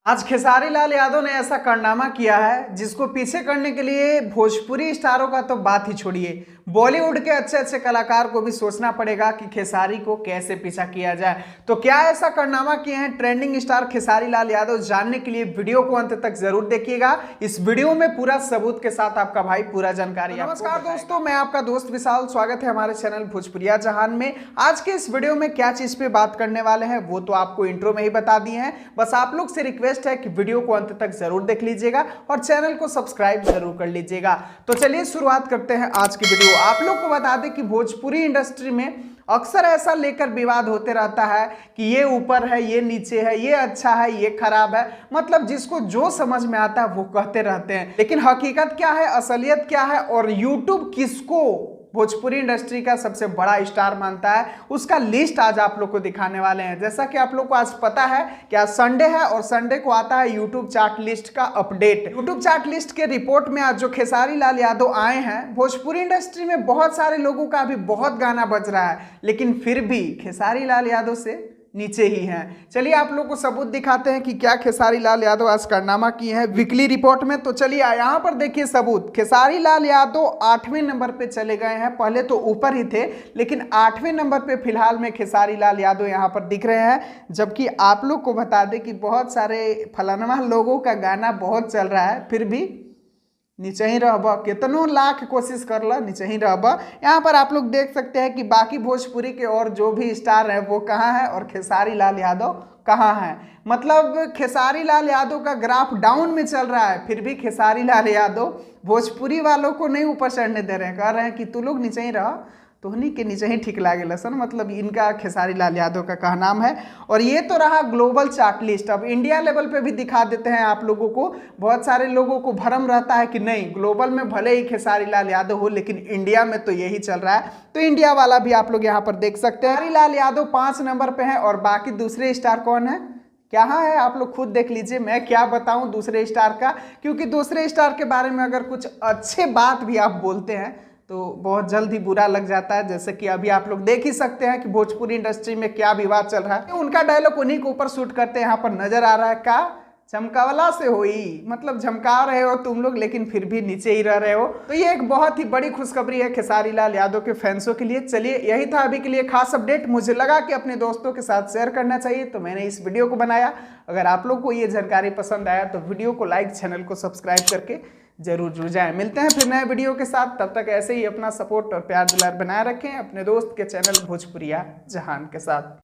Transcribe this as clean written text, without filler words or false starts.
आज खेसारी लाल यादव ने ऐसा कारनामा किया है जिसको पीछे करने के लिए भोजपुरी स्टारों का तो बात ही छोड़िए, बॉलीवुड के अच्छे अच्छे कलाकार को भी सोचना पड़ेगा कि खेसारी को कैसे पीछा किया जाए। तो क्या ऐसा कारनामा किए हैं ट्रेंडिंग स्टार खेसारी लाल यादव, जानने के लिए वीडियो को अंत तक जरूर देखिएगा। इस वीडियो में पूरा सबूत के साथ आपका भाई पूरा जानकारी। नमस्कार दोस्तों, मैं आपका दोस्त विशाल, स्वागत है हमारे चैनल भोजपुरिया जहान में। आज के इस वीडियो में क्या चीज पे बात करने वाले हैं वो तो आपको इंट्रो में ही बता दिए हैं। बस आप लोग से रिक्वेस्ट है कि वीडियो को अंत तक जरूर देख लीजिएगा और चैनल को सब्सक्राइब जरूर कर लीजिएगा। तो चलिए शुरुआत करते हैं आज की वीडियो। आप लोग को बता दें कि भोजपुरी इंडस्ट्री में अक्सर ऐसा लेकर विवाद होते रहता है कि ये ऊपर है, ये नीचे है, ये अच्छा है, ये खराब है। मतलब जिसको जो समझ में आता है वो कहते रहते हैं, लेकिन हकीकत क्या है, असलियत क्या है और यूट्यूब किसको भोजपुरी इंडस्ट्री का सबसे बड़ा स्टार मानता है, उसका लिस्ट आज आप लोग को दिखाने वाले हैं। जैसा कि आप लोग को आज पता है कि आज संडे है और संडे को आता है यूट्यूब चार्ट लिस्ट का अपडेट। यूट्यूब चार्ट लिस्ट के रिपोर्ट में आज जो खेसारी लाल यादव आए हैं, भोजपुरी इंडस्ट्री में बहुत सारे लोगों का अभी बहुत गाना बज रहा है, लेकिन फिर भी खेसारी लाल यादव से नीचे ही हैं। चलिए आप लोग को सबूत दिखाते हैं कि क्या खेसारी लाल यादव आज कारनामा किए हैं वीकली रिपोर्ट में। तो चलिए यहाँ पर देखिए सबूत। खेसारी लाल यादव 8वें नंबर पे चले गए हैं, पहले तो ऊपर ही थे लेकिन 8वें नंबर पे फिलहाल में खेसारी लाल यादव यहाँ पर दिख रहे हैं। जबकि आप लोग को बता दें कि बहुत सारे फलाना लोगों का गाना बहुत चल रहा है, फिर भी नीचे ही रहबा, कितनों लाख कोशिश कर ला नीचे ही रहबा। यहाँ पर आप लोग देख सकते हैं कि बाकी भोजपुरी के और जो भी स्टार हैं वो कहाँ हैं और खेसारी लाल यादव कहाँ हैं। मतलब खेसारी लाल यादव का ग्राफ डाउन में चल रहा है, फिर भी खेसारी लाल यादव भोजपुरी वालों को नहीं ऊपर चढ़ने दे रहे हैं। कह रहे हैं कि तू लोग नीचे ही रह, तोहनी के नीचे ही ठीक लागे लसन। मतलब इनका खेसारी लाल यादव का कहनाम है। और ये तो रहा ग्लोबल चार्ट लिस्ट। अब इंडिया लेवल पे भी दिखा देते हैं आप लोगों को। बहुत सारे लोगों को भ्रम रहता है कि नहीं, ग्लोबल में भले ही खेसारी लाल यादव हो लेकिन इंडिया में तो यही चल रहा है। तो इंडिया वाला भी आप लोग यहाँ पर देख सकते हैं। खेसारी लाल यादव 5 नंबर पे है और बाकी दूसरे स्टार कौन है, क्या है, आप लोग खुद देख लीजिए। मैं क्या बताऊं दूसरे स्टार का, क्योंकि दूसरे स्टार के बारे में अगर कुछ अच्छे बात भी आप बोलते हैं तो बहुत जल्द ही बुरा लग जाता है। जैसे कि अभी आप लोग देख ही सकते हैं कि भोजपुरी इंडस्ट्री में क्या विवाद चल रहा है। उनका डायलॉग उन्हीं के ऊपर शूट करते हैं, यहाँ पर नजर आ रहा है का चमकावला से होई, मतलब झमका रहे हो तुम लोग लेकिन फिर भी नीचे ही रह रहे हो। तो ये एक बहुत ही बड़ी खुशखबरी है खेसारी लाल यादव के फैंसों के लिए। चलिए यही था अभी के लिए खास अपडेट। मुझे लगा कि अपने दोस्तों के साथ शेयर करना चाहिए तो मैंने इस वीडियो को बनाया। अगर आप लोग को ये जानकारी पसंद आया तो वीडियो को लाइक, चैनल को सब्सक्राइब करके जरूर जुड़ जाएं। मिलते हैं फिर नए वीडियो के साथ, तब तक ऐसे ही अपना सपोर्ट और प्यार दुलार बनाए रखें अपने दोस्त के चैनल भोजपुरिया जहान के साथ।